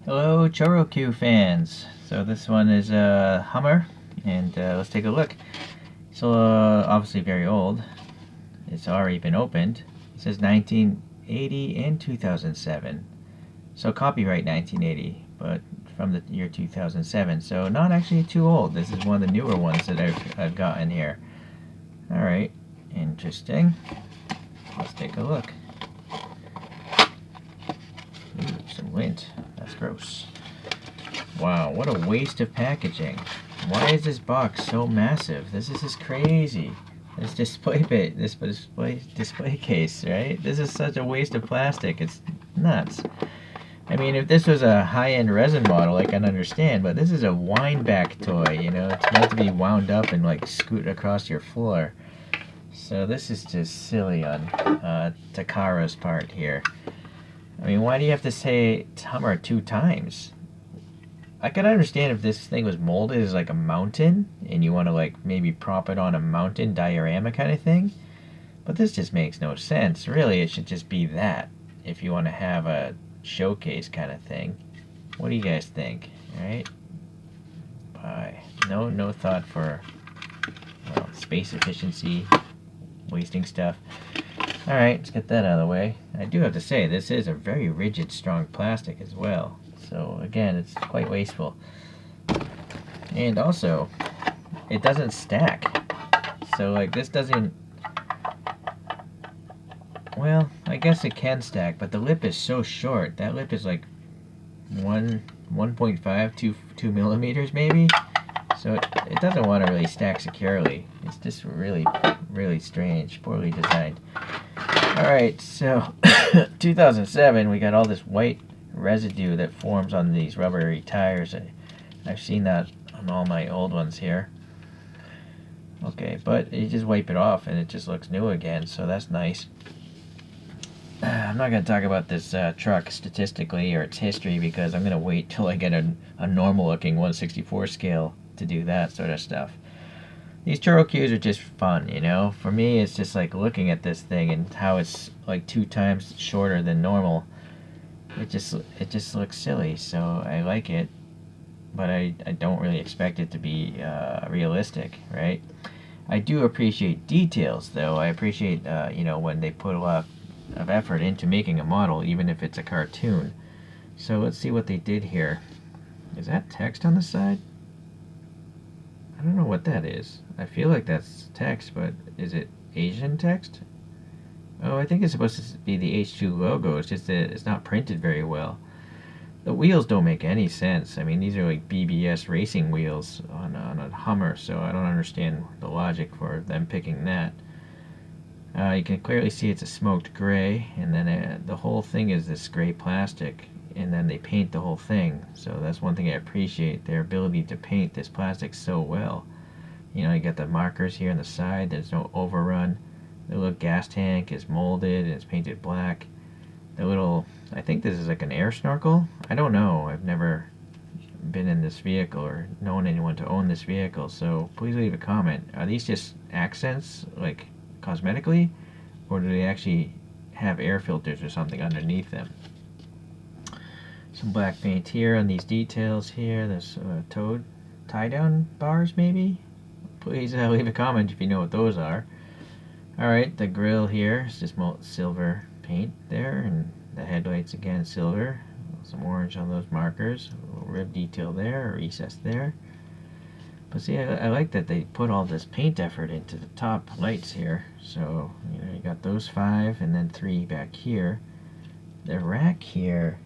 Hello, ChoroQ fans. So this one is a Hummer, and let's take a look. So obviously very old. It's already been opened. It says 1980 and 2007. So copyright 1980, but from the year 2007. So not actually too old. This is one of the newer ones that I've gotten here. All right, interesting. Let's take a look. Ooh, some lint. That's gross. Wow, what a waste of packaging. Why is this box so massive? This is just crazy. This display case, right? This is such a waste of plastic. It's nuts. I mean, if this was a high-end resin model, I can understand, but this is a wind back toy, you know? It's meant to be wound up and like scoot across your floor. So this is just silly on Takara's part here. I mean, why do you have to say Hummer 2 times? I could understand if this thing was molded as like a mountain and you want to like maybe prop it on a mountain diorama kind of thing. But this just makes no sense. Really, it should just be that if you want to have a showcase kind of thing. What do you guys think? All right? Bye. No thought for space efficiency, wasting stuff. All right, let's get that out of the way. I do have to say, this is a very rigid, strong plastic as well. So again, it's quite wasteful. And also, it doesn't stack. So like this doesn't, well, I guess it can stack, but the lip is so short. That lip is like 1.5, 2 millimeters maybe. So it doesn't want to really stack securely. It's just really, really strange, poorly designed. Alright, so 2007, we got all this white residue that forms on these rubbery tires. I've seen that on all my old ones here. Okay, but you just wipe it off and it just looks new again, so that's nice. I'm not going to talk about this truck statistically or its history because I'm going to wait till I get a normal looking 1/64 scale to do that sort of stuff. These ChoroQs are just fun, you know? For me, it's just like looking at this thing and how it's like 2 times shorter than normal. It just looks silly, so I like it, but I don't really expect it to be realistic, right? I do appreciate details, though. I appreciate, you know, when they put a lot of effort into making a model, even if it's a cartoon. So let's see what they did here. Is that text on the side? I don't know what that is. I feel like that's text, but is it Asian text? Oh, I think it's supposed to be the H2 logo. It's just that it's not printed very well. The wheels don't make any sense. I mean, these are like BBS racing wheels on a Hummer, so I don't understand the logic for them picking that. You can clearly see it's a smoked gray, and then the whole thing is this gray plastic, and then they paint the whole thing. So that's one thing I appreciate, their ability to paint this plastic so well. You know, you got the markers here on the side, there's no overrun. The little gas tank is molded and it's painted black. The little, I think this is like an air snorkel. I don't know. I've never been in this vehicle or known anyone to own this vehicle, so please leave a comment. Are these just accents, like cosmetically, or do they actually have air filters or something underneath them? Some black paint here on these details here. There's toed tie-down bars maybe? Please leave a comment if you know what those are. Alright, the grill here is just silver paint there, and the headlights again silver. Some orange on those markers. A little rib detail there, a recess there. But see, I like that they put all this paint effort into the top lights here. So, you know, you got those 5 and then 3 back here. The rack here,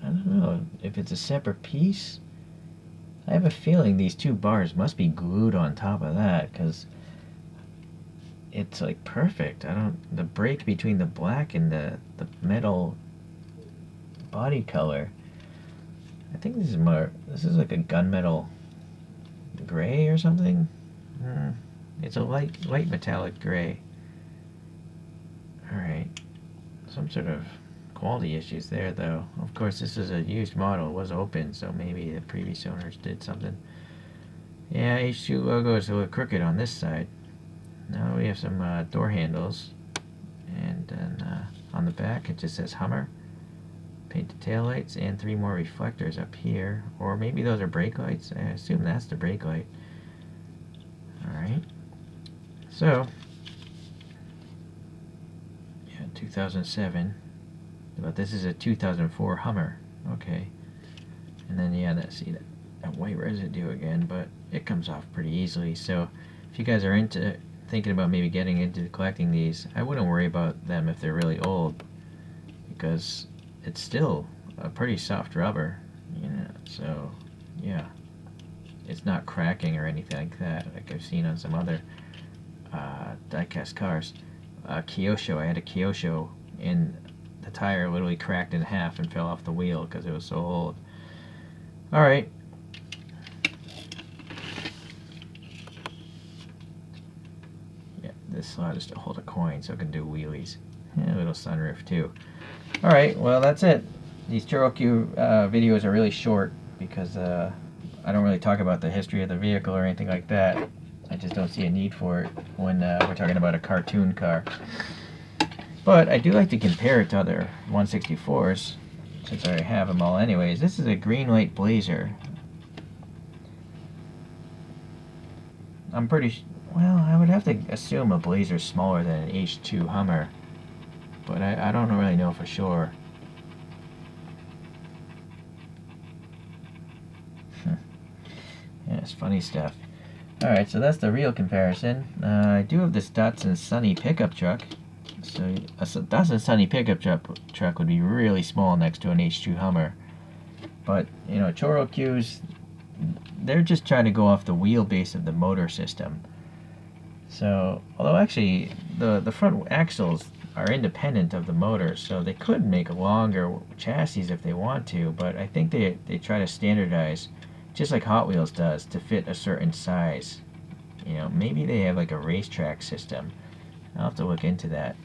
I don't know if it's a separate piece. I have a feeling these 2 bars must be glued on top of that, because it's like perfect. The break between the black and the metal body color. I think this is like a gunmetal gray or something. It's a light metallic gray. Alright. Some sort of quality issues there, though. Of course, this is a used model. It was open, so maybe the previous owners did something. Yeah, H2 logo is a little crooked on this side. Now we have some door handles, and then on the back it just says Hummer. Paint the tail lights and 3 more reflectors up here. Or maybe those are brake lights. I assume that's the brake light. Alright. So, yeah, 2007. But this is a 2004 Hummer. Okay. And then, yeah, see that white residue again, but it comes off pretty easily. So, if you guys are thinking about maybe getting into collecting these, I wouldn't worry about them if they're really old, because it's still a pretty soft rubber, you know. So, yeah, it's not cracking or anything like that, like I've seen on some other die-cast cars. Kyosho, I had a Kyosho, and the tire literally cracked in half and fell off the wheel because it was so old. Alright. Yeah, this slot is to hold a coin so it can do wheelies. And a little sunroof too. Alright, well that's it. These ChoroQ videos are really short because I don't really talk about the history of the vehicle or anything like that. I just don't see a need for it when we're talking about a cartoon car. But I do like to compare it to other 164s, since I already have them all anyways. This is a green light Blazer. I'm pretty well, I would have to assume a Blazer's smaller than an H2 Hummer, but I don't really know for sure. Yeah, it's funny stuff. Alright, so that's the real comparison. I do have this Datsun Sunny pickup truck. So a Datsun Sunny pickup truck would be really small next to an H2 Hummer. But, you know, ChoroQs, they're just trying to go off the wheelbase of the motor system. So, although actually the front axles are independent of the motor, so they could make a longer chassis if they want to, but I think they try to standardize, just like Hot Wheels does, to fit a certain size. You know, maybe they have like a racetrack system. I'll have to look into that.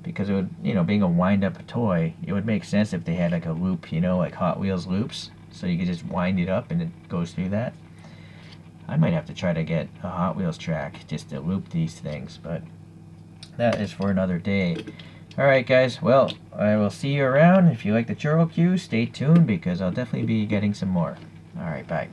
Because it would, you know, being a wind-up toy, it would make sense if they had like a loop, you know, like Hot Wheels loops, so you could just wind it up and it goes through that. I might have to try to get a Hot Wheels track just to loop these things, but that is for another day. Alright guys, well, I will see you around. If you like the ChoroQ, stay tuned because I'll definitely be getting some more. Alright, bye.